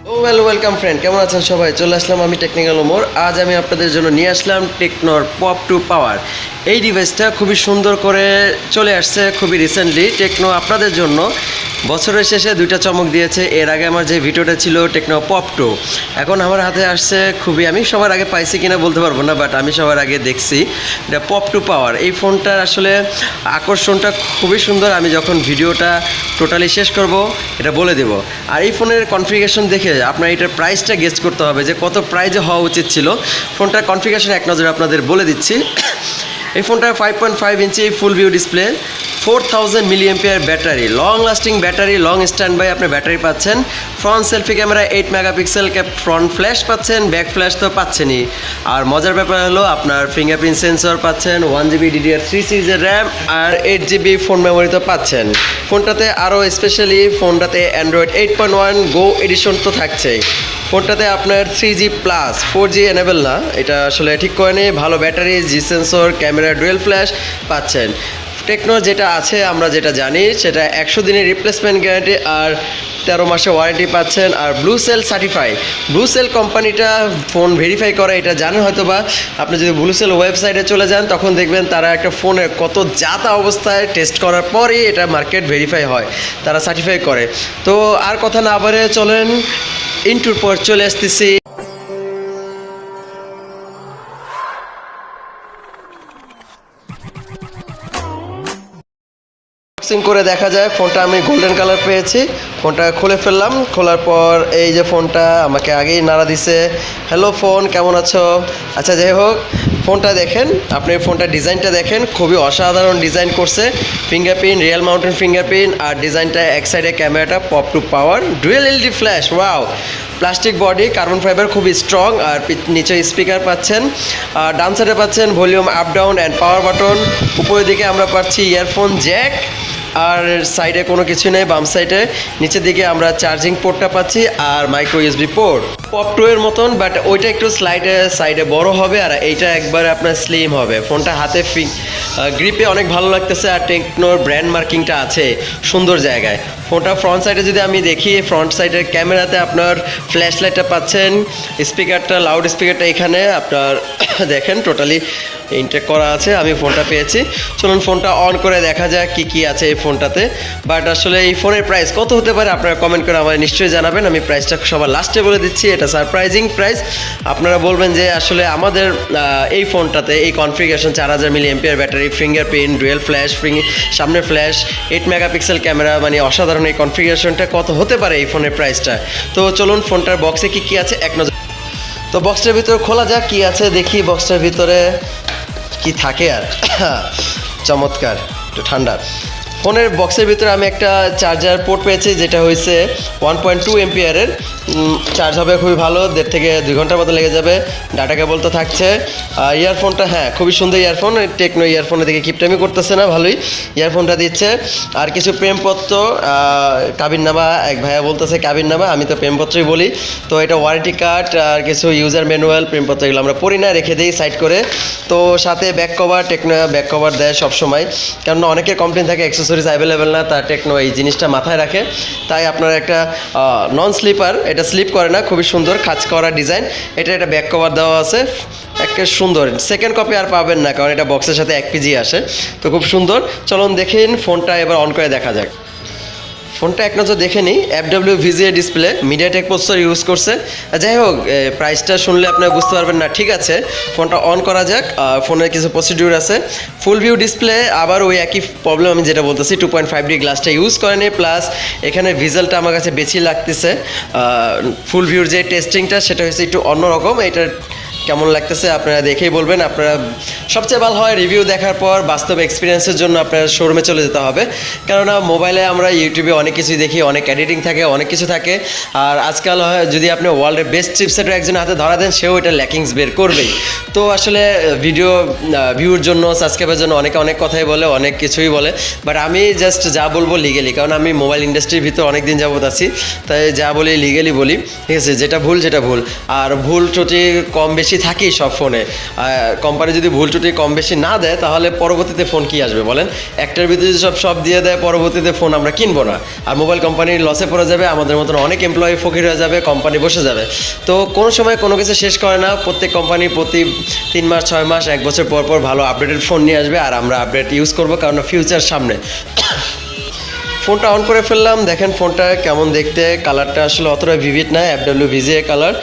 Welcome friend, কেমন আছেন সবাই? চলে আসলাম আমি টেকনিক্যাল ওমর। আজ আমি আপনাদের জন্য নিয়ে আসলাম টেকনোর পপ টু পাওয়ার। এই ডিভাইসটা খুবই সুন্দর করে চলে আসছে খুবই রিসেন্টলি। টেকনো আপনাদের জন্য বছরের শেষে দুইটা চমক দিয়েছে। এর আগে আমার যে ভিডিওটা ছিল টেকনো পপ টু, এখন আমার হাতে আসছে খুবই, আমি সবার আগে পাইছি কিনা বলতে পারবো না, বাট আমি সবার আগে দেখছি এটা পপ টু পাওয়ার। এই ফোনটার আসলে আকর্ষণটা খুবই সুন্দর। আমি যখন ভিডিওটা টোটালি শেষ করব এটা বলে দেব। আর এই ফোনের কনফিগারেশন দেখে আপনার এটার প্রাইসটা গেস করতে হবে যে কত প্রাইজে হওয়া উচিত ছিল। ফোনটার কনফিগারেশন এক নজরে আপনাদের বলে দিচ্ছি। এই ফোনটা 5.5 inch full view display, 4000 mAh battery, long lasting battery, long standby আপনি ব্যাটারি পাচ্ছেন। Front selfie camera 8 megapixel front flash পাচ্ছেন, ব্যাক ফ্ল্যাশ তো পাচ্ছেনই। আর মজার ব্যাপার হলো আপনার ফিঙ্গারপ্রিন্ট সেন্সর পাচ্ছেন, 1GB DDR3 সিরিজের র্যাম আর 8GB ফোন মেমোরি তো পাচ্ছেন। ফোনটাতে আরও স্পেশালি ফোনটাতে অ্যান্ড্রয়েড 8.1 গো এডিশন তো থাকছেই। ফোনটাতে আপনার 3G প্লাস 4G এনেবেল না, এটা আসলে ঠিক করে নেই। ভালো ব্যাটারি, জি সেন্সর, ক্যামেরা, ডুয়েল ফ্ল্যাশ পাচ্ছেন। টেকনো যেটা আছে আমরা যেটা জানি সেটা 100 দিনের রিপ্লেসমেন্ট গ্যারান্টি আর 13 মাসে ওয়ারেন্টি পাচ্ছেন। আর Blue Cell certify, Blue Cell কোম্পানিটা ফোন ভেরিফাই করে, এটা জানেন হয়তো বা। আপনি যদি ব্লু সেল ওয়েবসাইটে চলে যান তখন দেখবেন তারা একটা ফোনের কত জাতা অবস্থায় টেস্ট করার পরেই এটা মার্কেট ভেরিফাই হয়, তারা সার্টিফাই করে। তো আর কথা না বাড়ে চলেন ইন্টুর পর চলে আসতেছি। করে দেখা যায় ফোনটা আমি গোল্ডেন কালার পেয়েছি। ফোনটা খুলে ফেললাম, খোলার পর এই যে ফোনটা আমাকে আগেই নাড়া দিছে, হ্যালো ফোন কেমন আছো। আচ্ছা যাই হোক, ফোনটা দেখেন, আপনি ফোনটা ডিজাইনটা দেখেন, খুবই অসাধারণ ডিজাইন করছে। ফিঙ্গারপ্রিন্ট, রিয়েল মাউন্টেন ফিঙ্গারপ্রিন্ট, আর ডিজাইনটা এক সাইডে ক্যামেরাটা Pop two Power, dual LED flash, wow. Plastic body, carbon fibre খুবই স্ট্রং। আর নিচে স্পিকার পাচ্ছেন, আর ডান সাইডে পাচ্ছেন volume up down and power button. উপরের দিকে আমরা পাচ্ছি ইয়ারফোন জ্যাক, আর সাইডে কোনো কিছু নেই বাম সাইডে। নিচের দিকে আমরা চার্জিং পোর্টটা পাচ্ছি আর micro USB port, Pop two এর মতন, বাট ওইটা একটু সাইডে বড় হবে আর এইটা একবারে আপনার স্লিম হবে। ফোনটা হাতে গ্রিপে অনেক ভালো লাগতেছে, আর টেকনোর ব্র্যান্ড মার্কিংটা আছে সুন্দর জায়গায়। ফোনটা ফ্রন্ট সাইডে যদি আমি দেখি, ফ্রন্ট সাইডের ক্যামেরাতে আপনার ফ্ল্যাশ লাইটটা পাচ্ছেন, স্পিকারটা, লাউড স্পিকারটা এখানে আপনার দেখেন টোটালি ইনটেক করা আছে। আমি ফোনটা পেয়েছি, চলুন ফোনটা অন করে দেখা যাক কী কী আছে এই ফোনটাতে। বাট আসলে এই ফোনের প্রাইস কত হতে পারে আপনারা কমেন্ট করে আমায় নিশ্চয়ই জানাবেন। আমি প্রাইসটা সবার লাস্টে বলে দিচ্ছি, এটা সারপ্রাইজিং প্রাইস। আপনারা বলবেন যে আসলে আমাদের এই ফোনটাতে এই configuration, 4000 mAh battery, fingerprint, dual flash, সামনে ফ্ল্যাশ, 8 মেগাপিক্সেল ক্যামেরা, মানে অসাধারণ এই কনফিগারেশনটা কত হতে পারে এই ফোনের প্রাইসটা। তো চলুন ফোনটার বক্সে কী কী আছে এক নজর। তো বক্সটার ভিতরে খোলা যাক কী আছে, দেখি বক্সটার ভিতরে কি থাকে। আর চমৎকার, একটু ঠান্ডা। ফোনের বক্সের ভিতরে আমি একটা চার্জার পোর্ট পেয়েছি, যেটা হয়েছে 1.2 এমপিয়ারের। চার্জ হবে খুবই ভালো, 1.5 থেকে 2 ঘন্টার মতো লেগে যাবে। ডাটা কেবল তো থাকছে। ইয়ারফোনটা হ্যাঁ খুবই সুন্দর ইয়ারফোন, টেকনো ইয়ারফোনের দিকে কিপটামি করতেছে না, ভালোই ইয়ারফোনটা দিচ্ছে। আর কিছু প্রেমপত্র, কাবিননামা, এক ভাইয়া বলতেছে কাবিননামা, আমি তো প্রেমপত্রই বলি। তো এটা ওয়ারেন্টি কার্ড আর কিছু ইউজার ম্যানুয়াল, প্রেমপত্র এগুলো আমরা পড়ি না, রেখে দিই সাইড করে। তো সাথে back cover, Tecno back cover দেয় সবসময়, কেননা অনেকের কমপ্লেন থাকে অ্যাক্সেসরিজ অ্যাভেলেবেল না, তার টেকনো এই জিনিসটা মাথায় রাখে। তাই আপনার একটা নন স্লিপার, এটা স্লিপ করে না, খুবই সুন্দর খাঁজ করা ডিজাইন। এটা একটা ব্যাক কভার দেওয়া আছে, একটা সুন্দর। সেকেন্ড কপি আর পাবেন না, কারণ এটা বক্সের সাথে 1 পিজি আসে। তো খুব সুন্দর, চলুন দেখেন ফোনটা এবার অন করে দেখা যাক। ফোনটা এক নজর দেখে নিই। FW VGA display, MediaTek processor use করছে। যাই হোক, প্রাইসটা শুনলে আপনারা বুঝতে পারবেন না। ঠিক আছে, ফোনটা অন করা যাক। ফোনের কিছু প্রসিডিউর আছে। ফুল ভিউ ডিসপ্লে, আবার ওই একই প্রবলেম আমি যেটা বলতেছি, 2.5D গ্লাসটা ইউজ করেনি, প্লাস এখানে ভিজুয়ালটা আমার কাছে বেশি লাগতেছে। ফুল ভিউর যে টেস্টিংটা সেটা হচ্ছে একটু অন্যরকম। এটা কেমন লাগতেছে আপনারা দেখেই বলবেন। আপনারা সবচেয়ে ভালো হয় রিভিউ দেখার পর বাস্তব এক্সপিরিয়েন্সের জন্য আপনার শোরুমে চলে যেতে হবে, কেননা মোবাইলে আমরা ইউটিউবে অনেক কিছুই দেখি, অনেক এডিটিং থাকে, অনেক কিছু থাকে। আর আজকাল যদি আপনি ওয়ার্ল্ডের বেস্ট চিপসেটের একজন হাতে ধরা দেন, সেও এটা ল্যাকিংস বের করবেই। তো আসলে ভিডিও ভিউর জন্য, সাবস্ক্রাইবের জন্য অনেকে অনেক কথাই বলে, অনেক কিছুই বলে, বাট আমি জাস্ট যা বলবো লিগেলি, কারণ আমি মোবাইল ইন্ডাস্ট্রির ভিতরে অনেক দিন যাবত আছি, তাই যা বলি লিগেলি বলি, ঠিক আছে। যেটা ভুল আর ভুল ত্রুটি কম বেশি থাকেই সব ফোনে। কোম্পানি যদি ভুল ত্রুটি কম বেশি না দেয় তাহলে পরবর্তীতে ফোন কি আসবে বলেন? একটার ভিতরে যদি সব দিয়ে দেয় পরবর্তীতে ফোন আমরা কিনবো না, আর মোবাইল কোম্পানি লসে পড়ে যাবে, আমাদের মতন অনেক এমপ্লয়ি ফকির হয়ে যাবে, কোম্পানি বসে যাবে। তো কোনো সময় কোনো কিছু শেষ করে না, প্রত্যেক কোম্পানি প্রতি 3 মাস 6 মাস 1 বছর পর পর ভালো আপডেটেড ফোন নিয়ে আসবে, আর আমরা আপডেট ইউজ করবো, কারণ ফিউচার সামনে। ফোনটা অন করে ফেললাম, দেখেন ফোনটা কেমন দেখতে, কালারটা আসলে অতটা ভিভিড না, FWVGA কালার,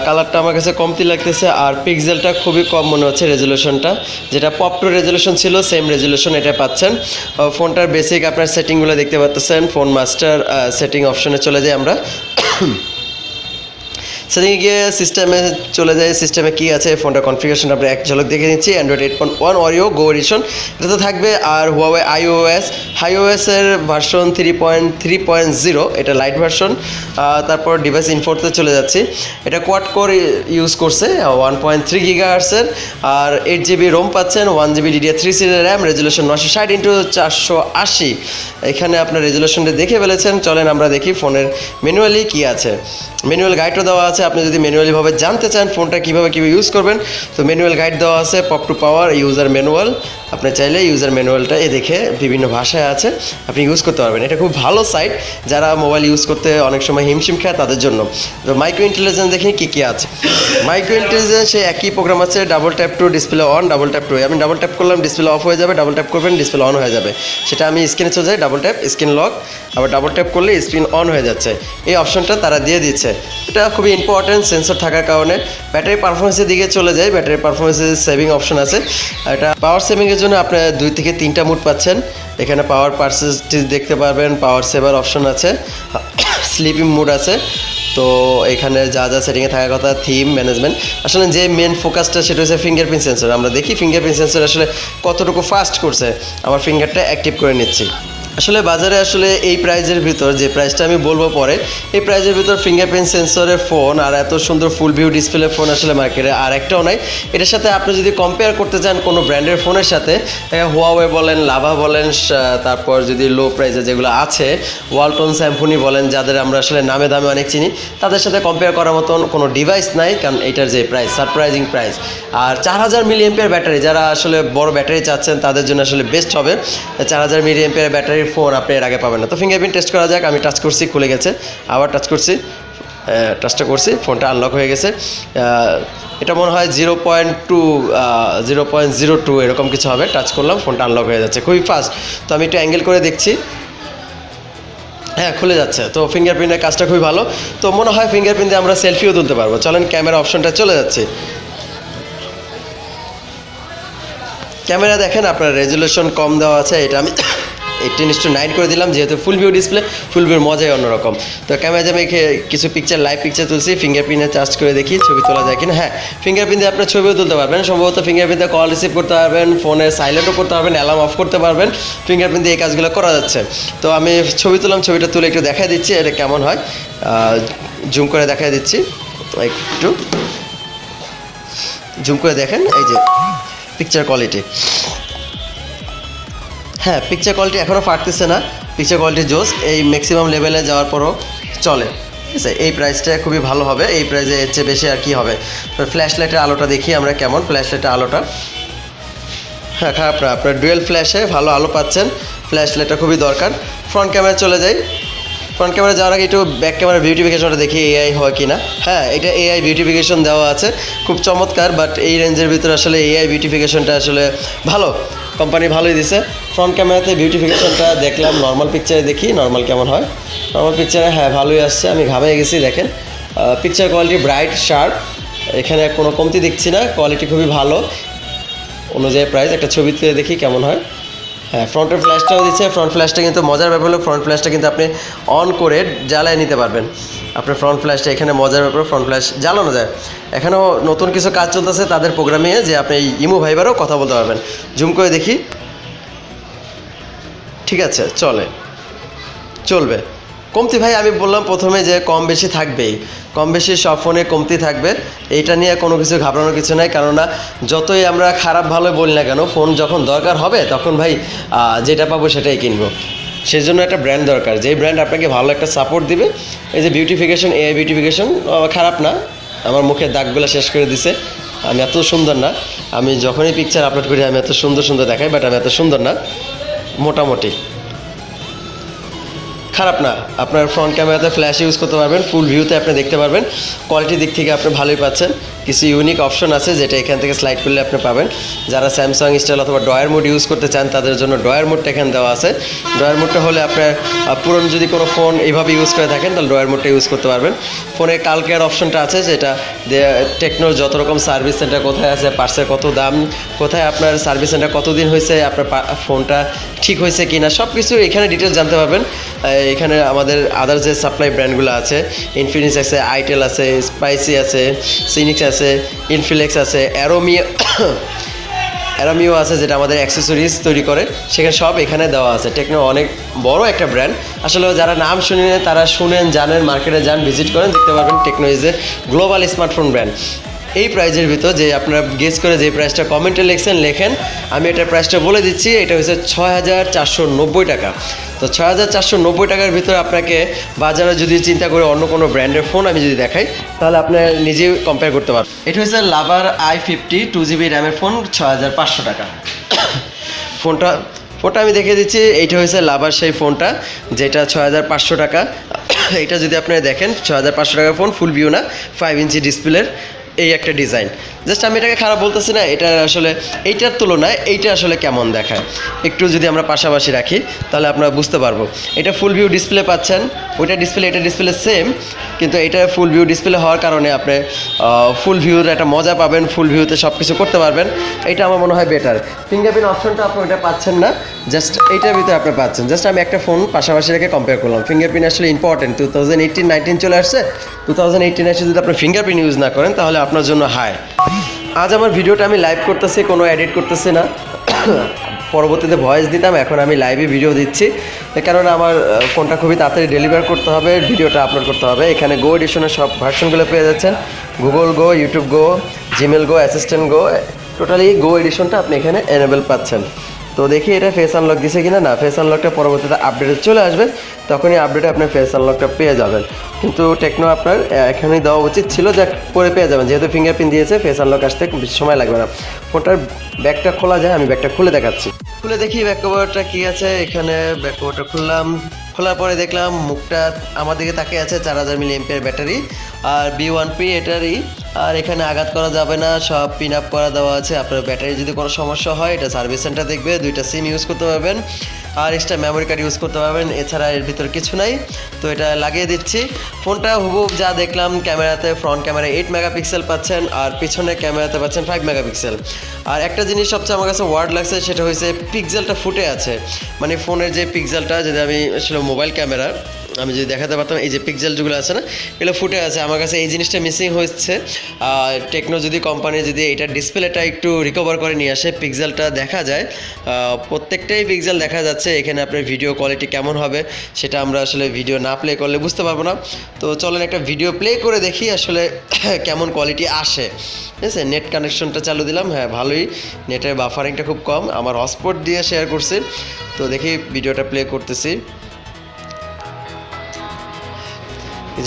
কালারটা আমার কাছে কমতি লাগতেছে, আর পিক্সেলটা খুবই কম মনে হচ্ছে, রেজুলেশনটা যেটা পপ টু রেজুলেশন ছিল সেম রেজুলেশন এটা পাচ্ছেন। ফোনটার বেসিক আপনার সেটিংগুলো দেখতে পাচ্ছেন, ফোন মাস্টার সেটিং অপশনে চলে যাই আমরা। সেটিংয়ে গিয়ে সিস্টেমে চলে যায়, সিস্টেমে কী আছে ফোনটা কনফিগারেশন আপনি এক ঝলক দেখে নিচ্ছি। অ্যান্ড্রয়েড 8.1 অরিও গো এডিশন এটা তো থাকবে, আর হুয়াওয়ে iOS-এর ভার্সন 3.3.0 এটা লাইট ভার্সন। তারপর ডিভাইস ইনফোতে চলে যাচ্ছি, এটা কোয়াড কোর ইউজ করছে 1.3 GHz-এর, আর 8 GB রোম পাচ্ছেন, 1 GB DDR3 RAM, resolution 960x480। এখানে আপনার রেজুলেশনটা দেখে ফেলেছেন, চলেন আমরা দেখি ফোনের ম্যানুয়ালি কী আছে। ম্যানুয়াল গাইডও দেওয়া আছে, আপনি যদি ম্যানুয়ালিভাবে জানতে চান ফোনটা কীভাবে ইউজ করবেন তো ম্যানুয়াল গাইড দেওয়া আছে, পপ টু পাওয়ার ইউজার ম্যানুয়াল, আপনি চাইলে ইউজার ম্যানুয়ালটা দেখে বিভিন্ন ভাষায় আছে আপনি ইউজ করতে পারবেন। এটা খুব ভালো সাইট, যারা মোবাইল ইউজ করতে অনেক সময় হিমশিম খায় তাদের জন্য। তো মাইক্রো ইন্টেলিজেন্স দেখি কী আছে। মাইক্রো ইন্টেলিজেন্স সে একই প্রোগ্রাম আছে, double tap two display on, double tap two, আমি ডাবল ট্যাপ করলাম ডিসপ্লে অফ হয়ে যাবে, ডাবল ট্যাপ করবেন ডিসপ্লে অন হয়ে যাবে, সেটা আমি স্ক্রিনে চলে যাই, ডাবল ট্যাপ স্ক্রিন লক, আবার ডাবল ট্যাপ করলে স্ক্রিন অন হয়ে যাচ্ছে। এই অপশনটা তারা দিয়ে দিচ্ছে, এটা খুবই ইম্পর্টেন্ট সেন্সর থাকার কারণে। ব্যাটারি পারফরমেন্সের দিকে চলে যায়, ব্যাটারি পারফরমেন্সের সেভিং অপশন আছে, এটা পাওয়ার সেভিংয়ের জন্য আপনি 2 থেকে 3টা মোড পাচ্ছেন। এখানে পাওয়ার পার্সেন্টেজ দেখতে পারবেন, পাওয়ার সেভার অপশন আছে, স্লিপিং মোড আছে। তো এখানে যা যা সেটিংয়ে থাকার কথা, থিম ম্যানেজমেন্ট, আসলে যে মেন ফোকাসটা সেটা হচ্ছে ফিঙ্গারপ্রিন্ট সেন্সর। আমরা দেখি ফিঙ্গারপ্রিন্ট সেন্সর আসলে কতটুকু ফাস্ট করছে, আমার ফিঙ্গারটা অ্যাক্টিভ করে নিচ্ছি। আসলে বাজারে আসলে এই প্রাইজের ভিতর, যে প্রাইসটা আমি বলবো পরে, এই প্রাইজের ভিতর ফিঙ্গারপ্রিন্ট সেন্সরের ফোন আর এত সুন্দর ফুল ভিউ ডিসপ্লে ফোন আসলে মার্কেটে আর একটাও নাই। এটার সাথে আপনি যদি কম্পেয়ার করতে চান কোনো ব্র্যান্ডের ফোনের সাথে, হুয়াওয়ে বলেন, লাভা বলেন, তারপর যদি লো প্রাইসে যেগুলো আছে ওয়ালটন, স্যামসুনি বলেন, যাদের আমরা আসলে নামে দামে অনেক চিনি, তাদের সাথে কম্পেয়ার করার মতন কোনো ডিভাইস নাই, কারণ এটার যে প্রাইস সারপ্রাইজিং প্রাইস। আর 4000 mAh ব্যাটারি, যারা আসলে বড় ব্যাটারি চাচ্ছেন তাদের জন্য আসলে বেস্ট হবে। 4000 mAh ব্যাটারি ফোন আপনি এর আগে পাবেন না। তো ফিঙ্গারপ্রিন্ট টেস্ট করা যাক, আমি টাচ করছি, খুলে গেছে, আবার টাচ করছি, টাচটা করছি, ফোনটা আনলক হয়ে গেছে। এটা মনে হয় 0.02 এরকম কিছু হবে, টাচ করলাম ফোনটা আনলক হয়ে যাচ্ছে, খুবই ফাস্ট। তো আমি একটু অ্যাঙ্গেল করে দেখছি, হ্যাঁ খুলে যাচ্ছে। তো ফিঙ্গারপ্রিন্টের কাজটা খুবই ভালো, তো মনে হয় ফিঙ্গারপ্রিন্ট দিয়ে আমরা সেলফিও তুলতে পারবো। চলেন ক্যামেরা অপশনটা চলে যাচ্ছে। ক্যামেরা দেখেন আপনার রেজুলেশন কম দেওয়া আছে, এটা আমি 18:9 করে দিলাম, যেহেতু ফুল ভিউ ডিসপ্লে, ফুল ভিউর মজাই অন্যরকম। তো ক্যামেরা আমি কিছু পিকচার, লাইভ পিকচার তুলছি, ফিঙ্গারপ্রিন্টে চার্জ করে দেখি ছবি তোলা যায় কিনা। হ্যাঁ, ফিঙ্গারপ্রিন্ট দিয়ে আপনার ছবিও তুলতে পারবেন, সম্ভবত ফিঙ্গারপ্রিন্ট দিয়ে কল রিসিভ করতে পারবেন, ফোনে সাইলেন্টও করতে পারবেন, অ্যালার্ম অফ করতে পারবেন, ফিঙ্গারপ্রিন্ট দিয়ে এই কাজগুলো করা যাচ্ছে। তো আমি ছবি তুললাম, ছবিটা তুলে একটু দেখাই দিচ্ছি এটা কেমন হয়, জুম করে দেখাই দিচ্ছি, একটু জুম করে দেখেন, এই যে পিকচার কোয়ালিটি। হ্যাঁ, পিকচার কোয়ালিটি এখনও ফাটতেছে না, পিকচার কোয়ালিটি জোস, এই ম্যাক্সিমাম লেভেলে যাওয়ার পরও চলে, ঠিক আছে। এই প্রাইসটা খুবই ভালো হবে, এই প্রাইসে এর চেয়ে বেশি আর কি হবে। ফ্ল্যাশ লাইটের আলোটা দেখি আমরা কেমন, ফ্ল্যাশ লাইটের আলোটা, হ্যাঁ খারাপ না, আপনার ডুয়েল ফ্ল্যাশে ভালো আলো পাচ্ছেন, ফ্ল্যাশ লাইটটা খুবই দরকার। ফ্রন্ট ক্যামেরা চলে যাই, ফ্রন্ট ক্যামেরা যাওয়ার আগে একটু ব্যাক ক্যামেরা বিউটিফিকেশনটা দেখি এআই হয় কি না। হ্যাঁ, এটা এআই বিউটিফিকেশন দেওয়া আছে, খুব চমৎকার, বাট এই রেঞ্জের ভিতরে আসলে এআই বিউটিফিকেশনটা আসলে ভালো, কোম্পানি ভালোই দিছে। ফ্রন্ট ক্যামেরাতে বিউটিফিকেশনটা দেখলাম, নর্মাল পিকচারে দেখি নর্মাল কেমন হয়। নর্মাল পিকচারে হ্যাঁ ভালোই আসছে, আমি ঘামিয়ে গেছি দেখেন। পিকচার কোয়ালিটি ব্রাইট শার্প, এখানে কোনো কমতি দেখছি না, কোয়ালিটি খুবই ভালো অনুযায়ী প্রাইস। একটা ছবিতে দেখি কেমন হয়। হ্যাঁ, ফ্রন্টের ফ্ল্যাশটাও দিচ্ছে, ফ্রন্ট ফ্ল্যাশটা কিন্তু মজার ব্যাপার হলো ফ্রন্ট ফ্ল্যাশটা কিন্তু আপনি অন করে জ্বালায় নিতে পারবেন। আপনার ফ্রন্ট ফ্ল্যাশটা এখানে মজার ব্যাপার, ফ্রন্ট ফ্ল্যাশ জ্বালানো যায়। এখানেও নতুন কিছু কাজ চলতেছে তাদের প্রোগ্রামে, যে আপনি ইমো ভাইবারও কথা বলতে পারবেন। জুম করে দেখি, ঠিক আছে, চলবে। কমতি ভাই আমি বললাম প্রথমে যে কম বেশি থাকবেই, কম বেশি সব ফোনে কমতি থাকবে, এইটা নিয়ে কোনো কিছু ঘাবড়ানোর কিছু নাই। কেননা যতই আমরা খারাপ ভালো বলি না কেন, ফোন যখন দরকার হবে তখন ভাই যেটা পাবো সেটাই কিনবো। সেই জন্য একটা ব্র্যান্ড দরকার, যেই ব্র্যান্ড আপনাকে ভালো একটা সাপোর্ট দিবে। এই যে বিউটিফিকেশন, এআই বিউটিফিকেশন খারাপ না, আমার মুখের দাগগুলো শেষ করে দিছে, আমি এত সুন্দর না, আমি যখনই পিকচার আপলোড করি আমি এত সুন্দর সুন্দর দেখাই, বাট আমি এত সুন্দর না, মোটামুটি খারাপ না। আপনার ফ্রন্ট ক্যামেরাতে ফ্ল্যাশ ইউজ করতে পারবেন, ফুল ভিউতে আপনি দেখতে পারবেন, কোয়ালিটির দিক থেকে আপনি ভালোই পাচ্ছেন। কিছু ইউনিক অপশন আছে যেটা এখান থেকে স্লাইড করলে আপনি পাবেন। যারা স্যামসাং স্টাইল অথবা ডয়ার মোড ইউজ করতে চান তাদের জন্য ডয়ার মোডটা এখানে দেওয়া আছে। ডয়ার মোডটা হলে আপনার পুরনো যদি কোনো ফোন এইভাবে ইউজ করে থাকেন তাহলে ডয়ার মোডটা ইউজ করতে পারবেন। ফোনের কাল কেয়ার অপশনটা আছে, যেটা টেকনোর যত রকম সার্ভিস সেন্টার কোথায় আছে, পার্সের কত দাম, কোথায় আপনার সার্ভিস সেন্টার কতদিন হয়েছে, আপনার ফোনটা ঠিক হয়েছে কি না, সব কিছু এখানে ডিটেলস জানতে পারবেন। এখানে আমাদের আদার যে সাপ্লাই ব্র্যান্ডগুলো আছে, ইনফিনিক্স আছে, আইটেল আছে, স্পাইসি আছে, সিনিক্স আছে, ইনফিলেক্স আছে, অ্যারোমিও আছে যেটা আমাদের অ্যাক্সেসরিজ তৈরি করে, সেখানে সব এখানে দেওয়া আছে। টেকনো অনেক বড় একটা ব্র্যান্ড, আসলে যারা নাম শুনেন তারা শুনেন, জানেন, মার্কেটে যান, ভিজিট করেন, দেখতে পারবেন Tecno is a global smartphone brand. এই প্রাইজের ভিতর যে আপনারা গেস করে যে প্রাইসটা কমেন্টে লেখেন, আমি এটার প্রাইসটা বলে দিচ্ছি, এটা হচ্ছে ৬,৪৯০ টাকা। তো ৬,৪৯০ টাকার ভিতরে আপনাকে বাজারে যদি চিন্তা করে অন্য কোনো ব্র্যান্ডের ফোন আমি যদি দেখাই তাহলে আপনি নিজেই কম্পেয়ার করতে পারবেন। এটা হচ্ছে লাভার i50 2GB র্যামের ফোন, ৬,৫০০ টাকা। ফোনটা আমি দেখিয়ে দিচ্ছি, এইটা হচ্ছে লাভার সেই ফোনটা যেটা ৬,৫০০ টাকা। এটা যদি আপনারা দেখেন ৬,৫০০ টাকার ফোন, ফুল ভিউ না, 5 ইঞ্চি ডিসপ্লের এই একটা ডিজাইন। জাস্ট আমি এটাকে খারাপ বলতেছি না, এটা আসলে এইটার তুলনায় এইটা আসলে কেমন দেখায় একটু যদি আমরা পাশাপাশি রাখি তাহলে আপনারা বুঝতে পারবো। এটা ফুল ভিউ ডিসপ্লে পাচ্ছেন, ওইটা ডিসপ্লে এটা ডিসপ্লে সেম, কিন্তু এটা ফুল ভিউ ডিসপ্লে হওয়ার কারণে আপনি ফুল ভিউর একটা মজা পাবেন, ফুল ভিউতে সব কিছু করতে পারবেন। এটা আমার মনে হয় বেটার। ফিঙ্গারপ্রিন্ট অপশনটা আপনি ওইটা পাচ্ছেন না, জাস্ট এইটার ভিতরে আপনি পাচ্ছেন। জাস্ট আমি একটা ফোন পাশাপাশি রেখে কম্পেয়ার করলাম। ফিঙ্গারপ্রিন্ট আসলে ইম্পর্টেন্ট, 2018-19 চলে আসছে, 2018 এসে যদি আপনি ফিঙ্গারপ্রিন্ট ইউজ না করেন তাহলে আপনার জন্য হাই। আজ আমার ভিডিওটা আমি লাইভ করতেছি, কোনো এডিট করতেছি না। পরবর্তীতে ভয়েস দিতাম, এখন আমি লাইভে ভিডিও দিচ্ছি, কারণ আমার ফোনটা খুবই তাড়াতাড়ি ডেলিভার করতে হবে, ভিডিওটা আপলোড করতে হবে। এখানে গো এডিশনের সব ভার্সনগুলো পেয়ে যাচ্ছেন, গুগল গো, ইউটিউব গো, জিমেল গো, অ্যাসিস্ট্যান্ট গো, টোটালি গো এডিশনটা আপনি এখানে এনেবল পাচ্ছেন। তো দেখি এটা ফেস আনলক দিছে কিনা, না ফেস আনলকটা পরবর্তীতে আপডেটে চলে আসবে, তখনই আপডেটে আপনি ফেস আনলকটা পেয়ে যাবেন। কিন্তু টেকনো আপনার এখানেই দেওয়া উচিত ছিল, যা পরে পেয়ে যাবেন, যেহেতু ফিঙ্গারপ্রিন্ট দিয়েছে ফেস আনলক আসতে বেশি সময় লাগবে না। ফোনটার ব্যাগটা খোলা যায়, আমি ব্যাগটা খুলে দেখাচ্ছি। খুলে দেখি ব্যাক কভারটা কী আছে। এখানে ব্যাক কভারটা খুললাম, খোলার পরে দেখলাম মুখটা আমার দিকে তাকিয়ে আছে, 4000 mAh ব্যাটারি আর B1P এটারই। আর এখানে আঘাত করা যাবে না, সব পিন আপ করা দেওয়া আছে। আপনার ব্যাটারি যদি কোনো সমস্যা হয় এটা সার্ভিস সেন্টার দেখবে, 2টা সিম ইউজ করতে পারবেন আর এক্সট্রা মেমোরি কার্ড ইউজ করতে পারবেন, এছাড়া এর ভিতরে কিছু নাই। তো এটা লাগিয়ে দিচ্ছি। ফোনটা হুবহুব যা দেখলাম, ক্যামেরাতে ফ্রন্ট ক্যামেরা 8 মেগাপিক্সেল পাচ্ছেন আর পিছনের ক্যামেরাতে পাচ্ছেন 5 মেগাপিক্সেল। আর একটা জিনিস সবচেয়ে আমার কাছে ওয়ার্ড লাগছে, সেটা হচ্ছে পিক্সেলটা ফুটে আছে, মানে ফোনের যে পিক্সেলটা, যদি আমি আসলে মোবাইল ক্যামেরা আমি যদি দেখাতে পারতাম, এই যে পিক্সেল যেগুলো আছে না, এগুলো ফুটে আছে। আমার কাছে এই জিনিসটা মিসিং হচ্ছে। টেকনো যদি কোম্পানি যদি এটার ডিসপ্লেটা একটু রিকভার করে নিয়ে আসে, পিক্সেলটা দেখা যায়, প্রত্যেকটাই পিক্সেল দেখা যাচ্ছে। এখানে আপনার ভিডিও কোয়ালিটি কেমন হবে সেটা আমরা আসলে ভিডিও না প্লে করলে বুঝতে পারবো না। তো চলেন একটা ভিডিও প্লে করে দেখি আসলে কেমন কোয়ালিটি আসে। ঠিক আছে, নেট কানেকশনটা চালু দিলাম, হ্যাঁ ভালোই, নেটের বাফারিংটা খুব কম, আমার হটস্পট দিয়ে শেয়ার করছি। তো দেখি ভিডিওটা প্লে করতেছি।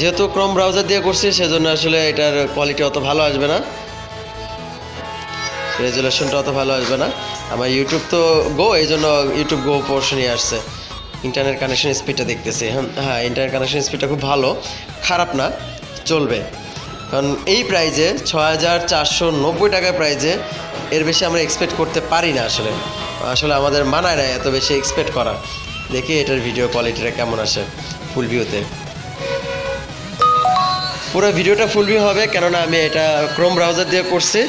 যেহেতু ক্রোম ব্রাউজার দিয়ে করছি সেজন্য আসলে এটার কোয়ালিটি অত ভালো আসবে না, রেজুলেশনটা অত ভালো আসবে না। আমার ইউটিউব তো গো, এই জন্য ইউটিউব গো পোর্শনই আসছে। ইন্টারনেট কানেকশন স্পিডটা দেখতেছি, হ্যাঁ ইন্টারনেট কানেকশন স্পিডটা খুব ভালো, খারাপ না, চলবে। কারণ এই প্রাইজে ৬,৪৯০ টাকার প্রাইজে এর বেশি আমরা এক্সপেক্ট করতে পারি না। আসলে আমাদের মানায় না এত বেশি এক্সপেক্ট করা। দেখি এটার ভিডিও কোয়ালিটিটা কেমন আসে ফুল ভিউতে। পুরো ভিডিওটা ফুল ভিউ হবে, কেননা আমি এটা ক্রোম ব্রাউজার দিয়ে করছি।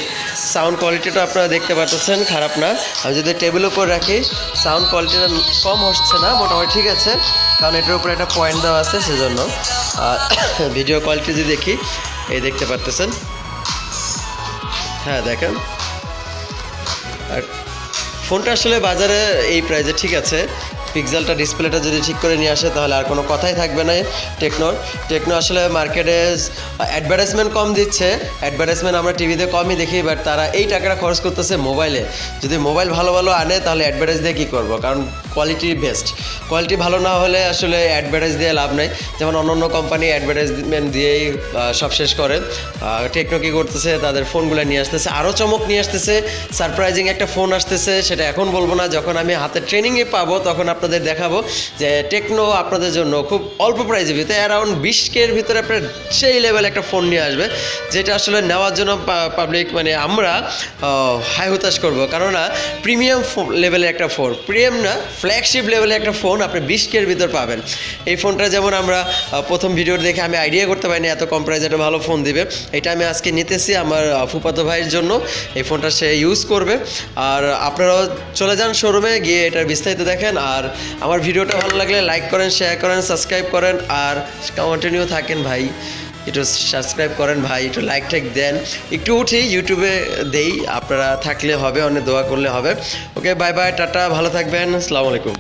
সাউন্ড কোয়ালিটিটা আপনারা দেখতে পাচ্ছেন, খারাপ না। আমি যদি টেবিলের উপর রাখি সাউন্ড কোয়ালিটিটা কম হচ্ছে না, মোটামুটি ঠিক আছে, কারণ এটার উপরে একটা পয়েন্ট দেওয়া আছে সেজন্য। আর ভিডিও কোয়ালিটি যদি দেখি, এই দেখতে পারতেছেন, হ্যাঁ দেখেন। আর ফোনটা আসলে বাজারে এই প্রাইজে ঠিক আছে, পিক্সেলটা ডিসপ্লেটা যদি ঠিক করে নিয়ে আসে তাহলে আর কোনো কথাই থাকবে না টেকনো আসলে মার্কেটে অ্যাডভার্টাইজমেন্ট কম দিচ্ছে, অ্যাডভার্টাইজমেন্ট আমরা টিভিতে কমই দেখি, বাট তারা এই টাকাটা খরচ করতেছে মোবাইলে। যদি মোবাইল ভালো ভালো আনে তাহলে অ্যাডভার্টাইজ দিয়ে কী করবো, কারণ কোয়ালিটি বেস্ট, কোয়ালিটি ভালো না হলে আসলে অ্যাডভার্টাইজ দিয়ে লাভ নেই। যেমন অন্য কোম্পানি অ্যাডভার্টাইজমেন্ট দিয়েই সব শেষ করে, টেকনো কী করতেছে তাদের ফোনগুলো নিয়ে আসতেছে, আরও চমক নিয়ে আসতেছে, সারপ্রাইজিং একটা ফোন আসতেছে, সেটা এখন বলবো না, যখন আমি হাতে ট্রেনিংয়ে পাবো তখন আপনাদের দেখাবো যে টেকনো আপনাদের জন্য খুব অল্প প্রাইজের ভিতরে অ্যারাউন্ড 20K এর ভিতরে আপনার সেই লেভেল একটা ফোন নিয়ে আসবে, যেটা আসলে নেওয়ার জন্য পাবলিক মানে আমরা হাই হতাশ করবো, কেননা প্রিমিয়াম লেভেলের একটা ফোন, প্রিমিয়াম না ফ্ল্যাগশিপ লেভেলের একটা ফোন আপনি 20K এর ভিতর পাবেন। এই ফোনটা যেমন আমরা প্রথম ভিডিও দেখে আমি আইডিয়া করতে পারিনি এত কম প্রাইসে একটা ভালো ফোন দিবে, এটা আমি আজকে নিতেছি আমার ফুফাতো ভাইয়ের জন্য, এই ফোনটা সে ইউজ করবে। আর আপনারাও চলে যান শোরুমে, গিয়ে এটার বিস্তারিত দেখেন। আর আমার ভিডিওটা ভালো লাগলে লাইক করেন, শেয়ার করেন, সাবস্ক্রাইব করেন, আর কন্টিনিউ থাকেন ভাই, একটু সাবস্ক্রাইব করেন ভাই, একটু লাইক টেক দেন, একটু উঠি ইউটিউবে দেই, আপনারা থাকলে হবে, অনেক দোয়া করলে হবে। ওকে, বাই বাই, টাটা, ভালো থাকবেন, আসসালামু আলাইকুম।